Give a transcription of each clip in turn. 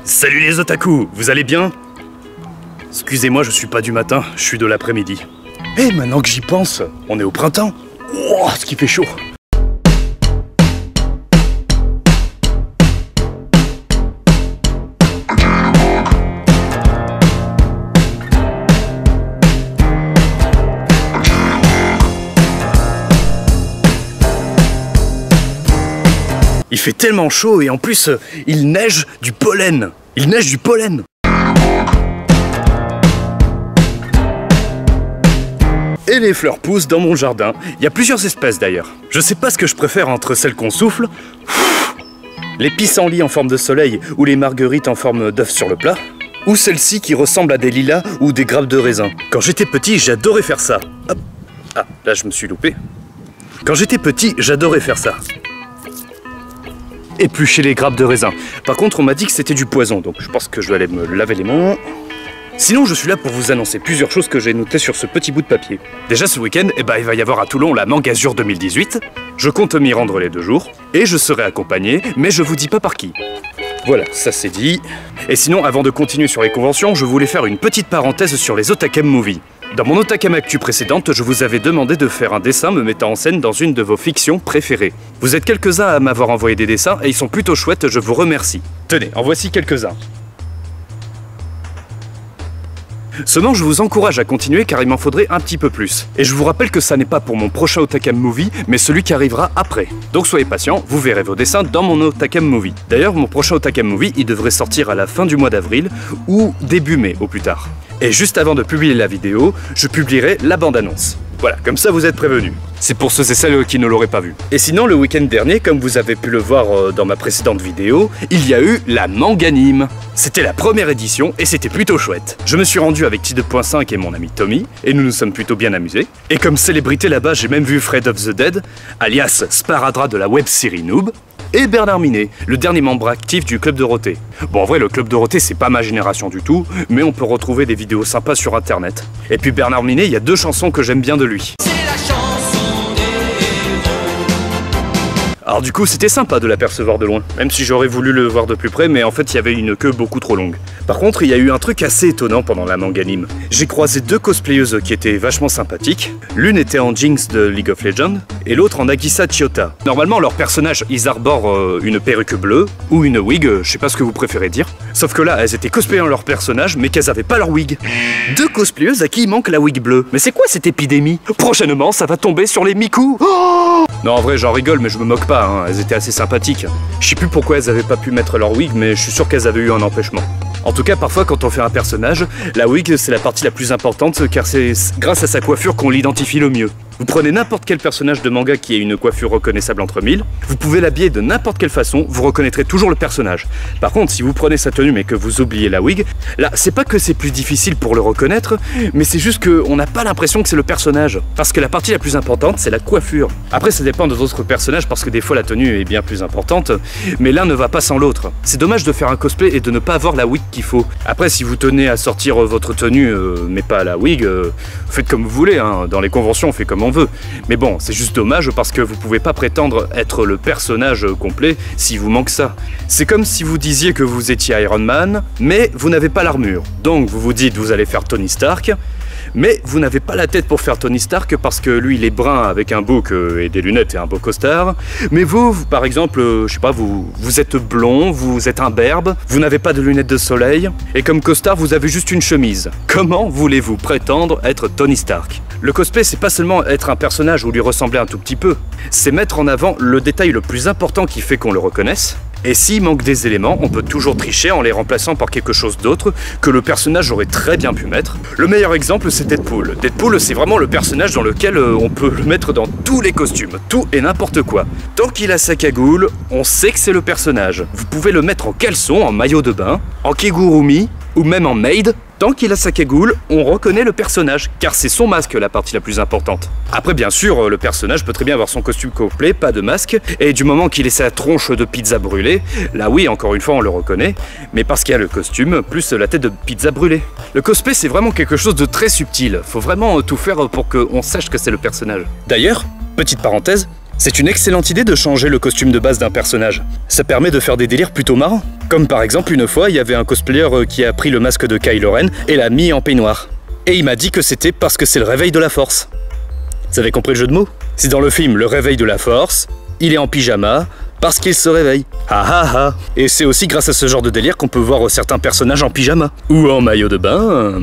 Salut les otaku, vous allez bien? Excusez-moi, je suis pas du matin, je suis de l'après-midi. Eh, maintenant que j'y pense, on est au printemps. Oh, ce qui fait chaud. Il fait tellement chaud et en plus, il neige du pollen. Il neige du pollen. Et les fleurs poussent dans mon jardin. Il y a plusieurs espèces d'ailleurs. Je sais pas ce que je préfère entre celles qu'on souffle, les pissenlits en forme de soleil ou les marguerites en forme d'œuf sur le plat, ou celles-ci qui ressemblent à des lilas ou des grappes de raisin. Quand j'étais petit, j'adorais faire ça. Hop. Ah, là je me suis loupé. Quand j'étais petit, j'adorais faire ça. Éplucher les grappes de raisin. Par contre, on m'a dit que c'était du poison, donc je pense que je dois aller me laver les mains. Sinon, je suis là pour vous annoncer plusieurs choses que j'ai notées sur ce petit bout de papier. Déjà, ce week-end, il va y avoir à Toulon la Mangazure 2018. Je compte m'y rendre les 2 jours. Et je serai accompagné, mais je vous dis pas par qui. Voilà, ça c'est dit. Et sinon, avant de continuer sur les conventions, je voulais faire une petite parenthèse sur les Otakem Movies. Dans mon Otakem Actu précédente, je vous avais demandé de faire un dessin me mettant en scène dans une de vos fictions préférées. Vous êtes quelques-uns à m'avoir envoyé des dessins et ils sont plutôt chouettes, je vous remercie. Tenez, en voici quelques-uns. Seulement, je vous encourage à continuer car il m'en faudrait un petit peu plus. Et je vous rappelle que ça n'est pas pour mon prochain Otakem Movie, mais celui qui arrivera après. Donc soyez patients, vous verrez vos dessins dans mon Otakem Movie. D'ailleurs, mon prochain Otakem Movie, il devrait sortir à la fin du mois d'avril ou début mai au plus tard. Et juste avant de publier la vidéo, je publierai la bande-annonce. Voilà, comme ça vous êtes prévenus. C'est pour ceux et celles qui ne l'auraient pas vu. Et sinon, le week-end dernier, comme vous avez pu le voir dans ma précédente vidéo, il y a eu la Manganime. C'était la première édition et c'était plutôt chouette. Je me suis rendu avec T2.5 et mon ami Tommy, et nous nous sommes plutôt bien amusés. Et comme célébrité là-bas, j'ai même vu Fred of the Dead, alias Sparadra de la web-série Noob, et Bernard Minet, le dernier membre actif du Club Dorothée. Bon, en vrai, le Club Dorothée, c'est pas ma génération du tout, mais on peut retrouver des vidéos sympas sur internet. Et puis Bernard Minet, il y a 2 chansons que j'aime bien de lui. Alors du coup, c'était sympa de l'apercevoir de loin, même si j'aurais voulu le voir de plus près, mais en fait, il y avait une queue beaucoup trop longue. Par contre, il y a eu un truc assez étonnant pendant la Manganime. J'ai croisé 2 cosplayeuses qui étaient vachement sympathiques. L'une était en Jinx de League of Legends, et l'autre en Nagisa Chiyoda. Normalement, leurs personnages, ils arborent une perruque bleue, ou une wig, je sais pas ce que vous préférez dire. Sauf que là, elles étaient cosplayant leur personnage, mais qu'elles avaient pas leur wig. 2 cosplayeuses à qui il manque la wig bleue. Mais c'est quoi cette épidémie? Prochainement, ça va tomber sur les Miku. Oh non, en vrai, j'en rigole, mais je me moque pas, hein. Elles étaient assez sympathiques. Je sais plus pourquoi elles avaient pas pu mettre leur wig, mais je suis sûr qu'elles avaient eu un empêchement. En tout cas, parfois, quand on fait un personnage, la wig, c'est la partie la plus importante, car c'est grâce à sa coiffure qu'on l'identifie le mieux. Vous prenez n'importe quel personnage de manga qui ait une coiffure reconnaissable entre 1000, vous pouvez l'habiller de n'importe quelle façon, vous reconnaîtrez toujours le personnage. Par contre, si vous prenez sa tenue mais que vous oubliez la wig, là, c'est pas que c'est plus difficile pour le reconnaître, mais c'est juste qu'on n'a pas l'impression que c'est le personnage. Parce que la partie la plus importante, c'est la coiffure. Après, ça dépend de d'autres personnages, parce que des fois la tenue est bien plus importante, mais l'un ne va pas sans l'autre. C'est dommage de faire un cosplay et de ne pas avoir la wig qu'il faut. Après, si vous tenez à sortir votre tenue, mais pas la wig, faites comme vous voulez, hein. Dans les conventions, on fait comme on veut. Mais bon, c'est juste dommage parce que vous pouvez pas prétendre être le personnage complet s'il vous manque ça. C'est comme si vous disiez que vous étiez Iron Man, mais vous n'avez pas l'armure. Donc vous vous dites vous allez faire Tony Stark, mais vous n'avez pas la tête pour faire Tony Stark parce que lui il est brun avec un bouc et des lunettes et un beau costard. Mais vous par exemple, je sais pas, vous êtes blond, vous êtes imberbe, vous n'avez pas de lunettes de soleil, et comme costard vous avez juste une chemise. Comment voulez-vous prétendre être Tony Stark? Le cosplay, c'est pas seulement être un personnage ou lui ressembler un tout petit peu, c'est mettre en avant le détail le plus important qui fait qu'on le reconnaisse. Et s'il manque des éléments, on peut toujours tricher en les remplaçant par quelque chose d'autre que le personnage aurait très bien pu mettre. Le meilleur exemple, c'est Deadpool. Deadpool, c'est vraiment le personnage dans lequel on peut le mettre dans tous les costumes, tout et n'importe quoi. Tant qu'il a sa cagoule, on sait que c'est le personnage. Vous pouvez le mettre en caleçon, en maillot de bain, en kigurumi, ou même en maid. Tant qu'il a sa cagoule, on reconnaît le personnage, car c'est son masque la partie la plus importante. Après, bien sûr, le personnage peut très bien avoir son costume complet, pas de masque, et du moment qu'il ait sa tronche de pizza brûlée, là oui, encore une fois, on le reconnaît, mais parce qu'il y a le costume, plus la tête de pizza brûlée. Le cosplay, c'est vraiment quelque chose de très subtil, faut vraiment tout faire pour qu'on sache que c'est le personnage. D'ailleurs, petite parenthèse, C'est une excellente idée de changer le costume de base d'un personnage. Ça permet de faire des délires plutôt marrants. Comme par exemple une fois, il y avait un cosplayer qui a pris le masque de Kylo Ren et l'a mis en peignoir. Et il m'a dit que c'était parce que c'est le réveil de la force. Vous avez compris le jeu de mots? Si dans le film Le réveil de la force, il est en pyjama parce qu'il se réveille. Ah ah ah. Et c'est aussi grâce à ce genre de délire qu'on peut voir certains personnages en pyjama. Ou en maillot de bain.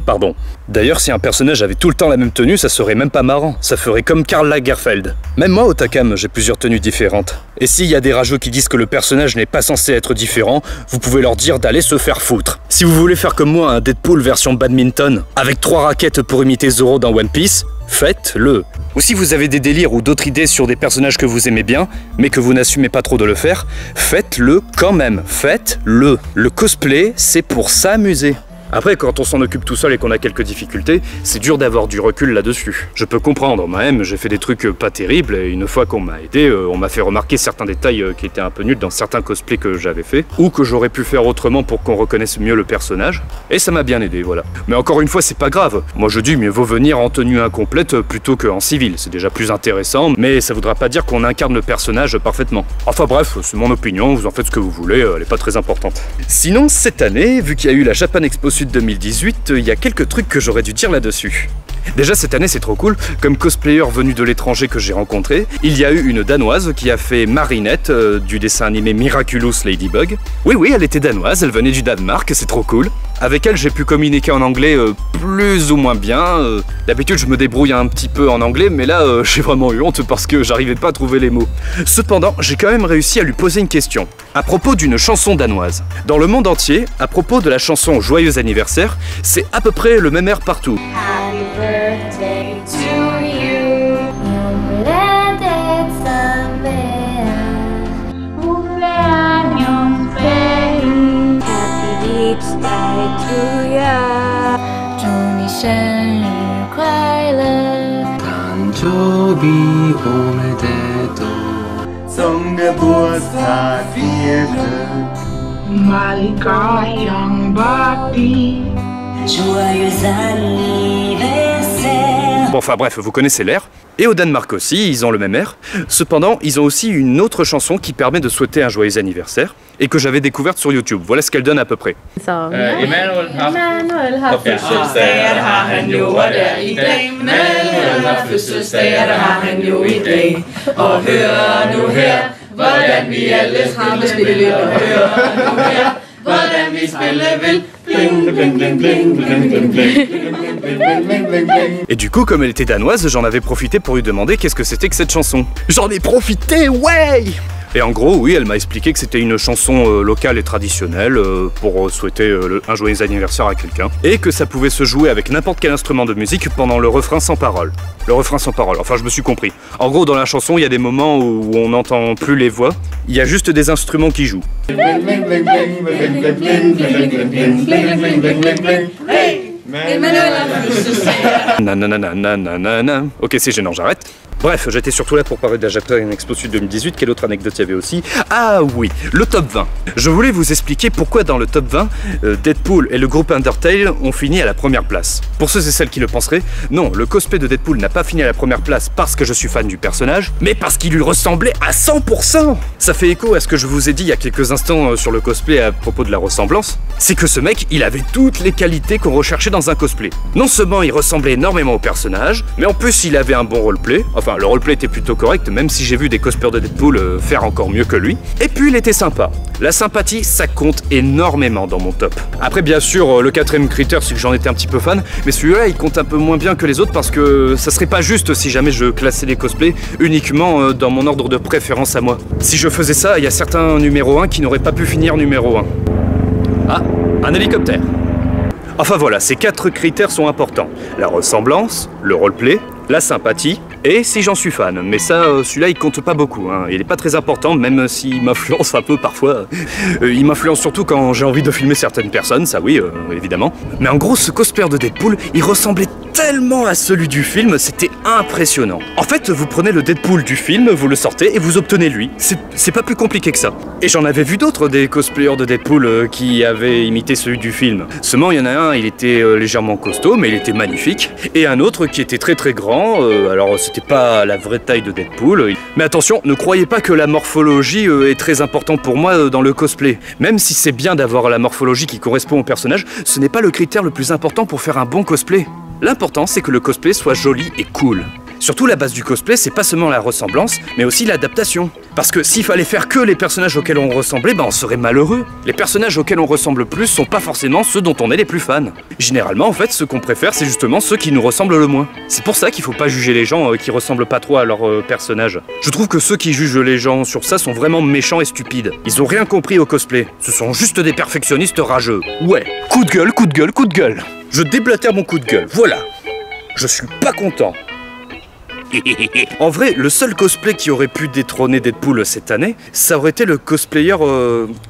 Pardon. D'ailleurs, si un personnage avait tout le temps la même tenue, ça serait même pas marrant. Ça ferait comme Karl Lagerfeld. Même moi, Otakam, j'ai plusieurs tenues différentes. Et s'il y a des rageux qui disent que le personnage n'est pas censé être différent, vous pouvez leur dire d'aller se faire foutre. Si vous voulez faire comme moi un Deadpool version badminton, avec 3 raquettes pour imiter Zoro dans One Piece, faites-le. Ou si vous avez des délires ou d'autres idées sur des personnages que vous aimez bien, mais que vous n'assumez pas trop de le faire, faites-le quand même. Faites-le. Le cosplay, c'est pour s'amuser. Après, quand on s'en occupe tout seul et qu'on a quelques difficultés, c'est dur d'avoir du recul là-dessus. Je peux comprendre, moi-même j'ai fait des trucs pas terribles, et une fois qu'on m'a aidé, on m'a fait remarquer certains détails qui étaient un peu nuls dans certains cosplays que j'avais fait, ou que j'aurais pu faire autrement pour qu'on reconnaisse mieux le personnage, et ça m'a bien aidé, voilà. Mais encore une fois, c'est pas grave. Moi je dis, mieux vaut venir en tenue incomplète plutôt qu'en civil, c'est déjà plus intéressant, mais ça voudra pas dire qu'on incarne le personnage parfaitement. Enfin bref, c'est mon opinion, vous en faites ce que vous voulez, elle est pas très importante. Sinon, cette année, vu qu'il y a eu la Japan Expo Sud 2018, il y a quelques trucs que j'aurais dû dire là-dessus. Déjà cette année c'est trop cool, comme cosplayer venu de l'étranger que j'ai rencontré, il y a eu une danoise qui a fait Marinette du dessin animé Miraculous Ladybug. Oui, elle était danoise, elle venait du Danemark, c'est trop cool. Avec elle j'ai pu communiquer en anglais plus ou moins bien. D'habitude je me débrouille un petit peu en anglais, mais là j'ai vraiment eu honte parce que j'arrivais pas à trouver les mots. Cependant, j'ai quand même réussi à lui poser une question, à propos d'une chanson danoise. Dans le monde entier, à propos de la chanson Joyeux anniversaire, c'est à peu près le même air partout. Happy birthday to you. Happy birthday to you. 祝你生日快乐。誕生日おめでとう。Zum Geburtstag feiern. Malika Young Bhakti. Joyeux anniversaire. Bon, enfin bref, vous connaissez l'air. Et au Danemark aussi, ils ont le même air. Cependant, ils ont aussi une autre chanson qui permet de souhaiter un joyeux anniversaire et que j'avais découverte sur YouTube. Voilà ce qu'elle donne à peu près. Emmanuel har fødselsdag, og det har han jo, og det er i dag. Emmanuel har fødselsdag, og det har han jo i dag. Og hør nu her, hvordan vi alle spiller, og hør nu her, hvordan vi spiller vil. Bling, bling, bling, bling, bling, bling, bling. Et du coup, comme elle était danoise, j'en avais profité pour lui demander qu'est-ce que c'était que cette chanson. J'en ai profité, ouais! Et en gros, oui, elle m'a expliqué que c'était une chanson locale et traditionnelle pour souhaiter un joyeux anniversaire à quelqu'un. Et que ça pouvait se jouer avec n'importe quel instrument de musique pendant le refrain sans parole. Le refrain sans parole, enfin je me suis compris. En gros, dans la chanson, il y a des moments où on n'entend plus les voix, il y a juste des instruments qui jouent. Nanana. Ok, c'est gênant, j'arrête. Bref, j'étais surtout là pour parler de la Japan Expo Sud 2018. Quelle autre anecdote il y avait aussi? Ah oui, le top 20. Je voulais vous expliquer pourquoi dans le top 20, Deadpool et le groupe Undertale ont fini à la première place. Pour ceux et celles qui le penseraient, non, le cosplay de Deadpool n'a pas fini à la première place parce que je suis fan du personnage, mais parce qu'il lui ressemblait à 100%. Ça fait écho à ce que je vous ai dit il y a quelques instants sur le cosplay à propos de la ressemblance. C'est que ce mec, il avait toutes les qualités qu'on recherchait dans un cosplay. Non seulement il ressemblait énormément au personnage, mais en plus il avait un bon roleplay. Enfin, le roleplay était plutôt correct, même si j'ai vu des cosplayers de Deadpool faire encore mieux que lui. Et puis il était sympa. La sympathie, ça compte énormément dans mon top. Après, bien sûr, le quatrième critère, c'est que j'en étais un petit peu fan, mais celui-là, il compte un peu moins bien que les autres parce que ça serait pas juste si jamais je classais les cosplays uniquement dans mon ordre de préférence à moi. Si je faisais ça, il y a certains numéro 1 qui n'auraient pas pu finir numéro 1. Ah, un hélicoptère. Enfin voilà, ces 4 critères sont importants. La ressemblance, le roleplay, la sympathie, et si j'en suis fan. Mais ça, celui-là, il compte pas beaucoup, hein. Il est pas très important, même s'il m'influence un peu parfois. Il m'influence surtout quand j'ai envie de filmer certaines personnes, ça oui, évidemment. Mais en gros, ce cosplayer de Deadpool, il ressemblait tellement à celui du film, c'était impressionnant. En fait, vous prenez le Deadpool du film, vous le sortez et vous obtenez lui. C'est pas plus compliqué que ça. Et j'en avais vu d'autres, des cosplayers de Deadpool qui avaient imité celui du film. Seulement, il y en a un, il était légèrement costaud, mais il était magnifique. Et un autre qui était très très grand, alors c'était c'était pas la vraie taille de Deadpool. Mais attention, ne croyez pas que la morphologie est très importante pour moi dans le cosplay. Même si c'est bien d'avoir la morphologie qui correspond au personnage, ce n'est pas le critère le plus important pour faire un bon cosplay. L'important, c'est que le cosplay soit joli et cool. Surtout, la base du cosplay, c'est pas seulement la ressemblance, mais aussi l'adaptation. Parce que s'il fallait faire que les personnages auxquels on ressemblait, on serait malheureux. Les personnages auxquels on ressemble plus sont pas forcément ceux dont on est les plus fans. Généralement, en fait, ceux qu'on préfère, c'est justement ceux qui nous ressemblent le moins. C'est pour ça qu'il faut pas juger les gens qui ressemblent pas trop à leur personnage. Je trouve que ceux qui jugent les gens sur ça sont vraiment méchants et stupides. Ils ont rien compris au cosplay. Ce sont juste des perfectionnistes rageux. Ouais, coup de gueule, coup de gueule, coup de gueule. Je déblatère mon coup de gueule, voilà. Je suis pas content. En vrai, le seul cosplay qui aurait pu détrôner Deadpool cette année, ça aurait été le cosplayer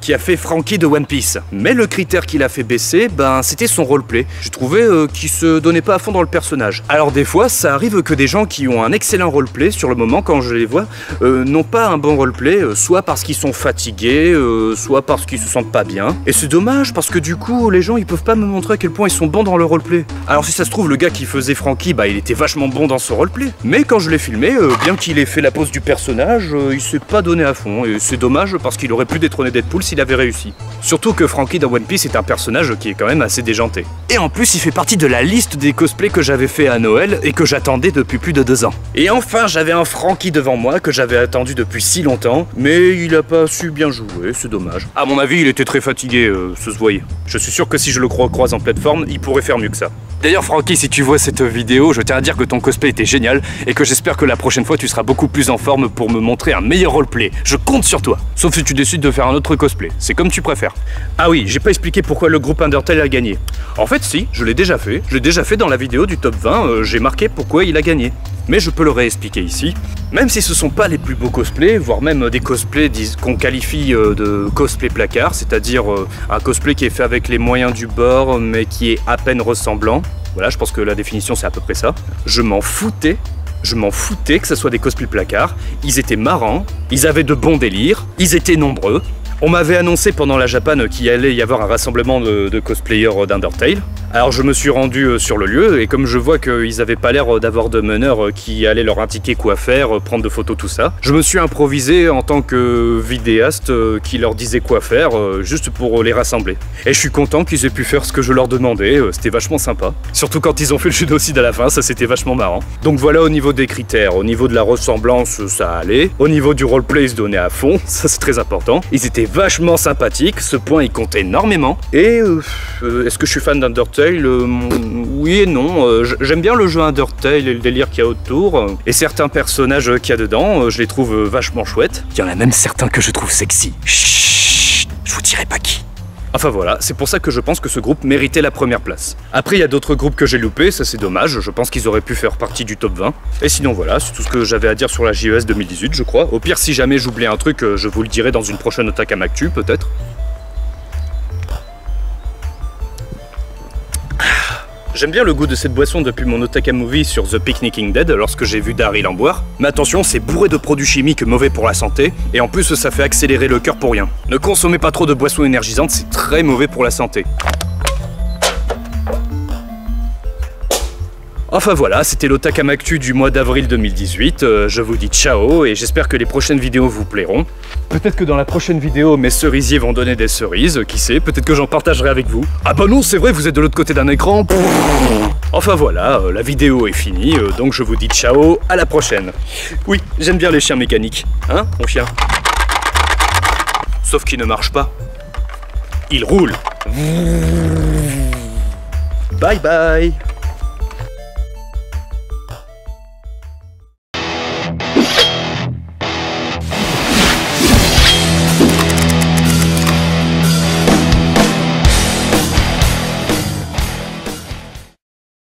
qui a fait Franky de One Piece. Mais le critère qui l'a fait baisser, c'était son roleplay. Je trouvais qu'il se donnait pas à fond dans le personnage. Alors des fois, ça arrive que des gens qui ont un excellent roleplay, sur le moment, quand je les vois, n'ont pas un bon roleplay, soit parce qu'ils sont fatigués, soit parce qu'ils se sentent pas bien. Et c'est dommage, parce que du coup, les gens, ils peuvent pas me montrer à quel point ils sont bons dans le roleplay. Alors si ça se trouve, le gars qui faisait Franky, il était vachement bon dans ce roleplay. Mais quand je l'ai filmé, bien qu'il ait fait la pose du personnage, il s'est pas donné à fond, et c'est dommage parce qu'il aurait pu détrôner Deadpool s'il avait réussi. Surtout que Franky dans One Piece est un personnage qui est quand même assez déjanté. Et en plus, il fait partie de la liste des cosplays que j'avais fait à Noël et que j'attendais depuis plus de 2 ans. Et enfin, j'avais un Franky devant moi que j'avais attendu depuis si longtemps, mais il a pas su bien jouer, c'est dommage. À mon avis, il était très fatigué, ça se voyait. Je suis sûr que si je le croise en plateforme, il pourrait faire mieux que ça. D'ailleurs, Franky, si tu vois cette vidéo, je tiens à dire que ton cosplay était génial et que j'espère que la prochaine fois tu seras beaucoup plus en forme pour me montrer un meilleur roleplay. Je compte sur toi. Sauf si tu décides de faire un autre cosplay. C'est comme tu préfères. Ah oui, j'ai pas expliqué pourquoi le groupe Undertale a gagné. En fait, si, je l'ai déjà fait. Je l'ai déjà fait dans la vidéo du top 20. J'ai marqué pourquoi il a gagné. Mais je peux le réexpliquer ici. Même si ce sont pas les plus beaux cosplays, voire même des cosplays qu'on qualifie de cosplay placard, c'est-à-dire un cosplay qui est fait avec les moyens du bord, mais qui est à peine ressemblant. Voilà, je pense que la définition c'est à peu près ça. Je m'en foutais que ce soit des cosplays placards. Ils étaient marrants, ils avaient de bons délires, ils étaient nombreux. On m'avait annoncé pendant la Japan qu'il allait y avoir un rassemblement de cosplayers d'Undertale. Alors je me suis rendu sur le lieu et comme je vois qu'ils avaient pas l'air d'avoir de meneur qui allait leur indiquer quoi faire, prendre de photos, tout ça, je me suis improvisé en tant que vidéaste qui leur disait quoi faire, juste pour les rassembler. Et je suis content qu'ils aient pu faire ce que je leur demandais, c'était vachement sympa. Surtout quand ils ont fait le génocide à la fin, ça c'était vachement marrant. Donc voilà au niveau des critères, au niveau de la ressemblance, ça allait. Au niveau du roleplay, ils se donnaient à fond, ça c'est très important. Ils étaient vachement sympathiques, ce point il compte énormément. Et est-ce que je suis fan d'Undertale? Oui et non. J'aime bien le jeu Undertale et le délire qu'il y a autour. Et certains personnages qu'il y a dedans, je les trouve vachement chouettes. Il y en a même certains que je trouve sexy. Chut, je vous dirai pas qui. Enfin voilà, c'est pour ça que je pense que ce groupe méritait la première place. Après, il y a d'autres groupes que j'ai loupés, ça c'est dommage, je pense qu'ils auraient pu faire partie du top 20. Et sinon voilà, c'est tout ce que j'avais à dire sur la JES 2018, je crois. Au pire, si jamais j'oublie un truc, je vous le dirai dans une prochaine Otakam Actu, peut-être. J'aime bien le goût de cette boisson depuis mon Otakam Movie sur The Picnicking Dead lorsque j'ai vu Daryl en boire. Mais attention, c'est bourré de produits chimiques mauvais pour la santé, et en plus ça fait accélérer le cœur pour rien. Ne consommez pas trop de boissons énergisantes, c'est très mauvais pour la santé. Enfin voilà, c'était l'Otakam Actu du mois d'avril 2018, je vous dis ciao et j'espère que les prochaines vidéos vous plairont. Peut-être que dans la prochaine vidéo, mes cerisiers vont donner des cerises, qui sait, peut-être que j'en partagerai avec vous. Ah bah non, c'est vrai, vous êtes de l'autre côté d'un écran. Enfin voilà, la vidéo est finie, donc je vous dis ciao, à la prochaine. Oui, j'aime bien les chiens mécaniques, hein, mon chien? Sauf qu'il ne marche pas. Il roule. Bye bye.